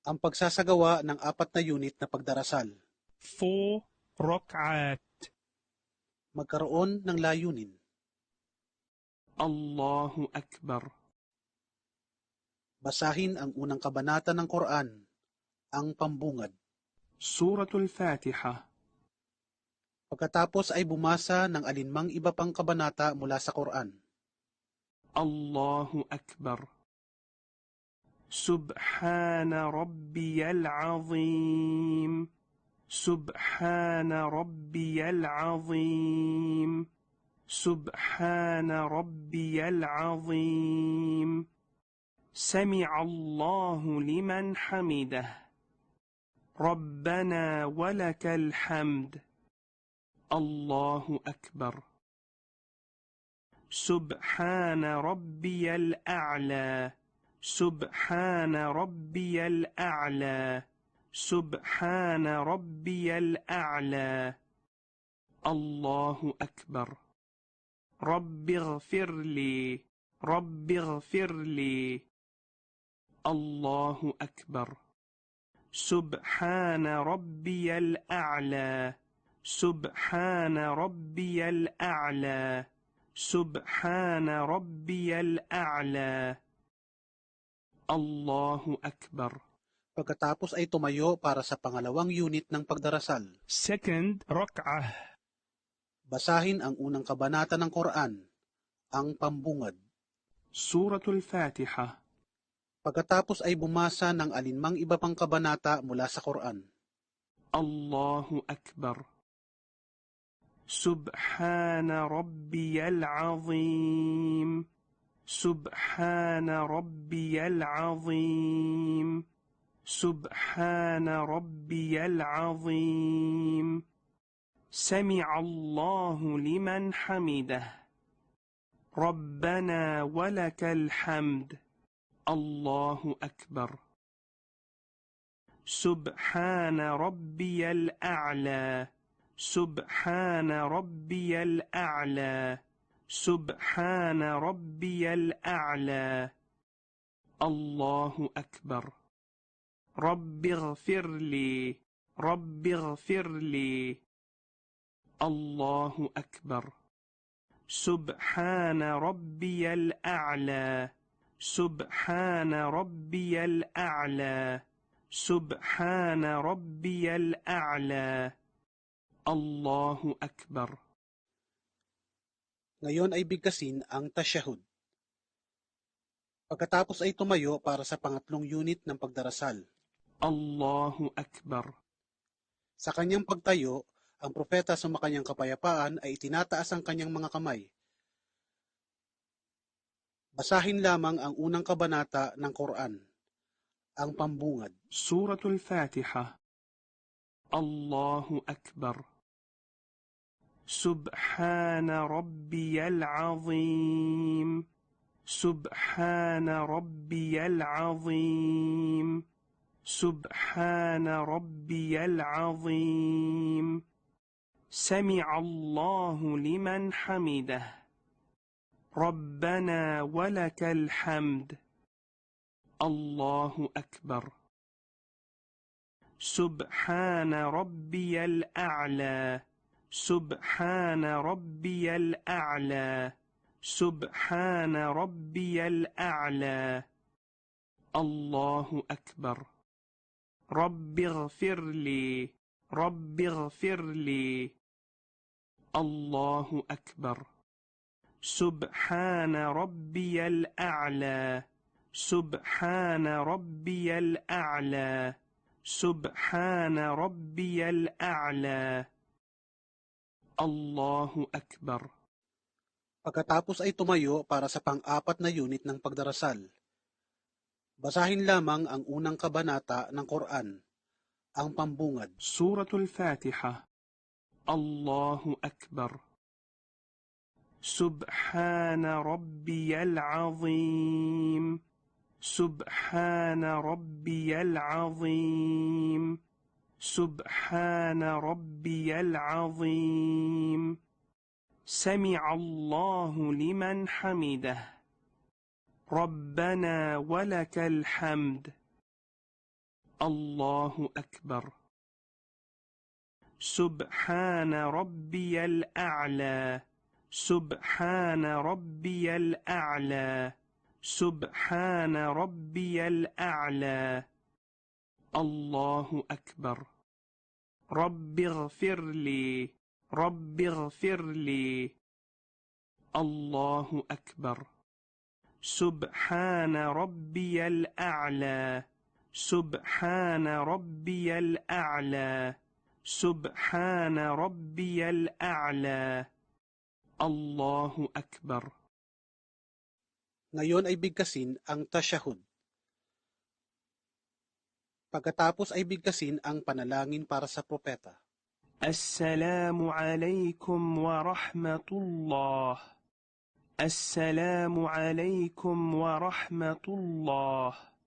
ang pagsasagawa ng 4 na unit na pagdarasal. 4 ركعات. Magkaroon ng layunin. الله أكبر. Basahin ang unang kabanata ng Quran, ang pambungad. سورة الفاتحة. Pagkatapos ay bumasa ng alinmang iba pang kabanata mula sa Quran. الله أكبر. سبحان ربي العظيم. سبحان ربي العظيم. سبحان ربي العظيم. سمع الله لمن حمده. ربنا ولك الحمد. الله أكبر. سبحان ربي الأعلى. سبحان ربي الأعلى. سبحان ربي الأعلى. الله أكبر. رب اغفر لي. رب اغفر لي. الله أكبر. سبحان ربي الأعلى. سبحان ربي الأعلى. سبحان ربي الأعلى. الله أكبر. Pagkatapos ay tumayo para sa pangalawang unit ng pagdarasal. 2 ركعة. Basahin ang unang kabanata ng Quran, ang pambungad. سورة الفاتحة. Pagkatapos ay bumasa ng alinmang iba pang kabanata mula sa Quran. الله أكبر. سبحان ربي العظيم. سبحان ربي العظيم. سبحان ربي العظيم. سمع الله لمن حمده. ربنا ولك الحمد. الله أكبر. سبحان ربي الأعلى. سبحان ربي الأعلى. سبحان ربي الأعلى. الله أكبر. رب اغفر لي. رب اغفر لي. الله أكبر. سبحان ربي الأعلى. سبحان ربي الأعلى. سبحان ربي الأعلى. الله أكبر. Ngayon ay bigkasin ang tasyahud. Pagkatapos ay tumayo para sa pangatlong unit ng pagdarasal. الله أكبر. Sa kanyang pagtayo, ang propeta sa makanyang kapayapaan ay itinataas ang kanyang mga kamay. Basahin lamang ang unang kabanata ng Quran, ang pambungad. سورة الفاتحة. الله أكبر. سبحان ربي العظيم. سبحان ربي العظيم. سبحان ربي العظيم. سمع الله لمن حمده. ربنا ولك الحمد. الله أكبر. سبحان ربي الأعلى. سبحان ربي الأعلى. سبحان ربي الأعلى. الله أكبر. رب اغفر لي. رب اغفر لي. الله أكبر. سبحان ربي الأعلى. سبحان ربي الأعلى. سبحان ربي الأعلى. الله أكبر. Pagkatapos ay tumayo para sa pang-4 na unit ng pagdarasal. Basahin lamang ang unang kabanata ng Quran, ang pambungad. سورة الفاتحة. الله أكبر. سبحان ربي العظيم. سبحان ربي العظيم. سبحان ربي العظيم. سمع الله لمن حمده. ربنا ولك الحمد. الله أكبر. سبحان ربي الأعلى. سبحان ربي الأعلى. سبحان ربي الأعلى. الله أكبر. رب اغفر لي. رب اغفر لي. الله أكبر. سبحان ربي الأعلى. سبحان ربي الأعلى. سبحان ربي الأعلى. الله أكبر. Ngayon ay bigkasin ang tasyahud. Pagkatapos ay bigkasin ang panalangin para sa propeta. السلام عليكم ورحمة الله. السلام عليكم ورحمة الله.